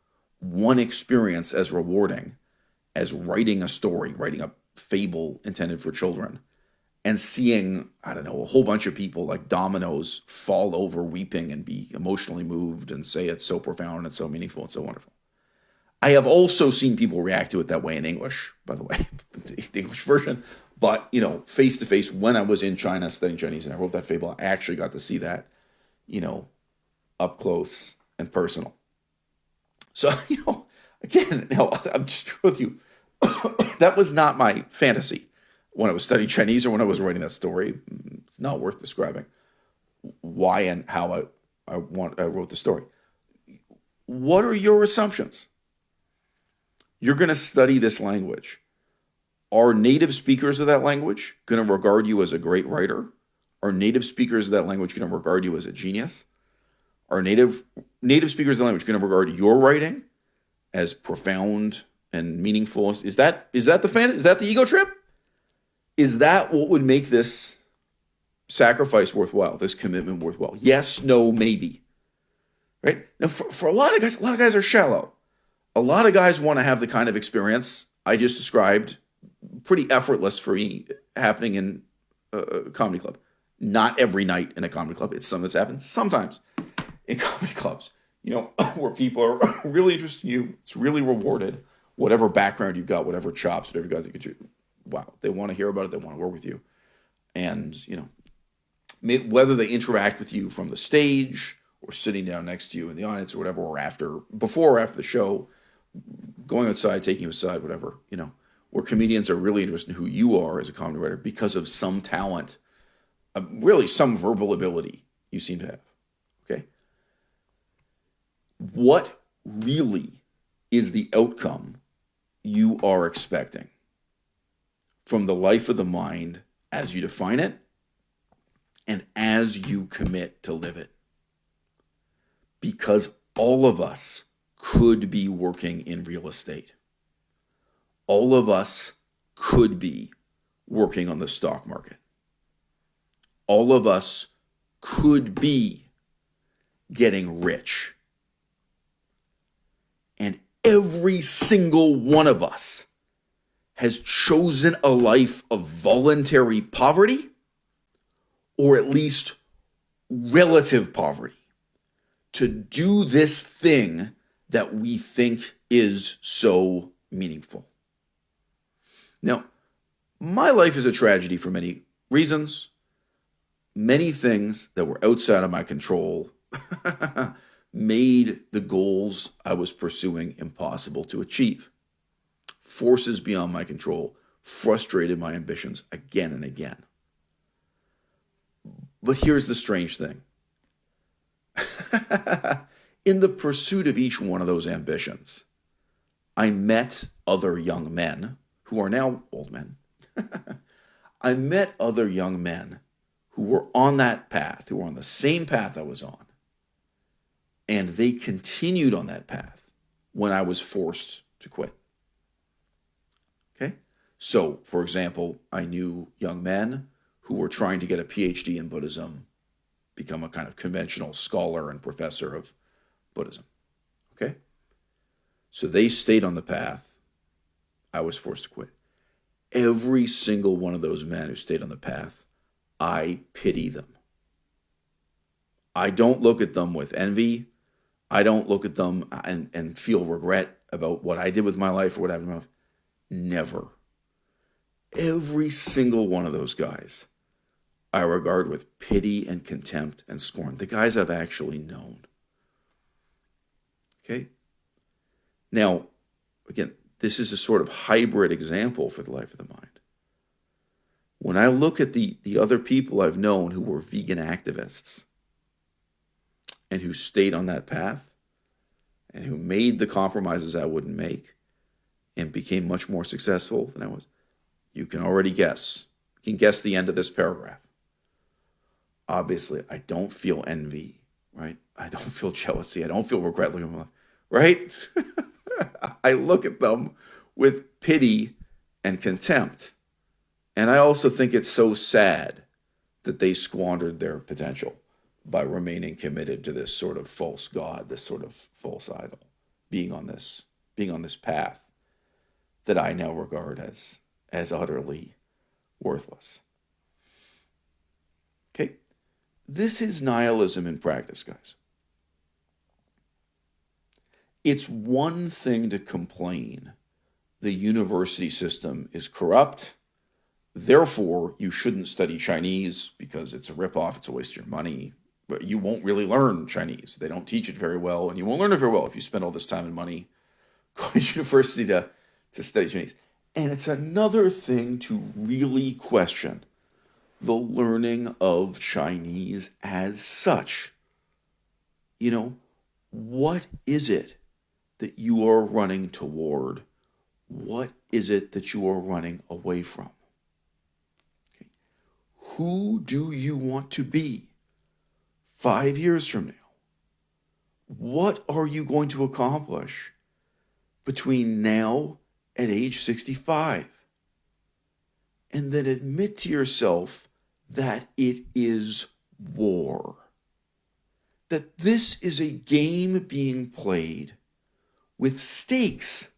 one experience as rewarding as writing a story, writing a fable intended for children, and seeing, I don't know, a whole bunch of people like dominoes fall over weeping and be emotionally moved and say it's so profound and it's so meaningful and so wonderful. I have also seen people react to it that way in English, by the way, the English version. But, face to face, when I was in China studying Chinese and I wrote that fable, I actually got to see that, up close and personal. So, again, now I'm just with you. That was not my fantasy when I was studying Chinese or when I was writing that story. It's not worth describing why and how I wrote the story. What are your assumptions? You're going to study this language. Are native speakers of that language going to regard you as a great writer? Are native speakers of that language going to regard you as a genius? Are native speakers of the language going to regard your writing as profound and meaningful? Is that the ego trip? Is that what would make this sacrifice worthwhile, this commitment worthwhile? Yes, no, maybe. Right? Now, for a lot of guys are shallow. A lot of guys want to have the kind of experience I just described, pretty effortless for me, happening in a comedy club. Not every night in a comedy club. It's something that's happened sometimes in comedy clubs, where people are really interested in you. It's really rewarded. Whatever background you've got, whatever chops, whatever you got, wow, they want to hear about it. They want to work with you. And, whether they interact with you from the stage or sitting down next to you in the audience or whatever, or before or after the show, going outside, taking you aside, whatever, where comedians are really interested in who you are as a comedy writer because of some talent, really some verbal ability you seem to have. Okay. What really is the outcome you are expecting from the life of the mind as you define it and as you commit to live it? Because all of us could be working in real estate. All of us could be working on the stock market. All of us could be getting rich. And every single one of us has chosen a life of voluntary poverty, or at least relative poverty, to do this thing that we think is so meaningful. Now, my life is a tragedy for many reasons. Many things that were outside of my control made the goals I was pursuing impossible to achieve. Forces beyond my control frustrated my ambitions again and again. But here's the strange thing. In the pursuit of each one of those ambitions, I met other young men who are now old men. I met other young men who were on that path, who were on the same path I was on. And they continued on that path when I was forced to quit. Okay? So, for example, I knew young men who were trying to get a PhD in Buddhism, become a kind of conventional scholar and professor of Buddhism. Okay? So they stayed on the path. I was forced to quit. Every single one of those men who stayed on the path, I pity them. I don't look at them with envy. I don't look at them and feel regret about what I did with my life or what happened in my life. Never. Every single one of those guys I regard with pity and contempt and scorn. The guys I've actually known. Okay? Now, again, this is a sort of hybrid example for the life of the mind. When I look at the other people I've known who were vegan activists and who stayed on that path and who made the compromises I wouldn't make and became much more successful than I was, you can already guess. You can guess the end of this paragraph. Obviously, I don't feel envy, right? I don't feel jealousy. I don't feel regret looking at my life, right? I look at them with pity and contempt. And I also think it's so sad that they squandered their potential by remaining committed to this sort of false god, this sort of false idol, being on this path that I now regard as utterly worthless. Okay? This is nihilism in practice, guys. It's one thing to complain the university system is corrupt, therefore you shouldn't study Chinese because it's a ripoff, it's a waste of your money, but you won't really learn Chinese. They don't teach it very well, and you won't learn it very well if you spend all this time and money going to university to study Chinese. And it's another thing to really question the learning of Chinese as such. You know, what is it that you are running toward? What is it that you are running away from? Okay. Who do you want to be 5 years from now? What are you going to accomplish between now and age 65? And then admit to yourself that it is war. That this is a game being played with stakes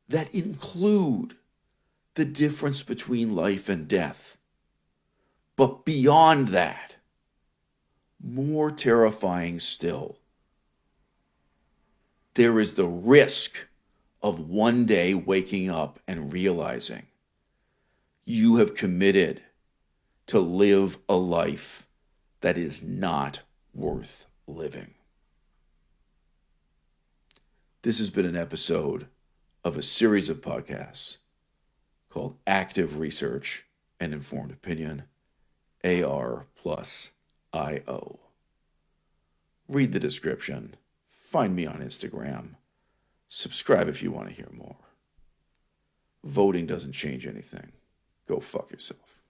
that include the difference between life and death. But beyond that, more terrifying still, there is the risk of one day waking up and realizing you have committed to live a life that is not worth living. This has been an episode of a series of podcasts called Active Research and Informed Opinion, AR+IO. Read the description, find me on Instagram, subscribe if you want to hear more. Voting doesn't change anything. Go fuck yourself.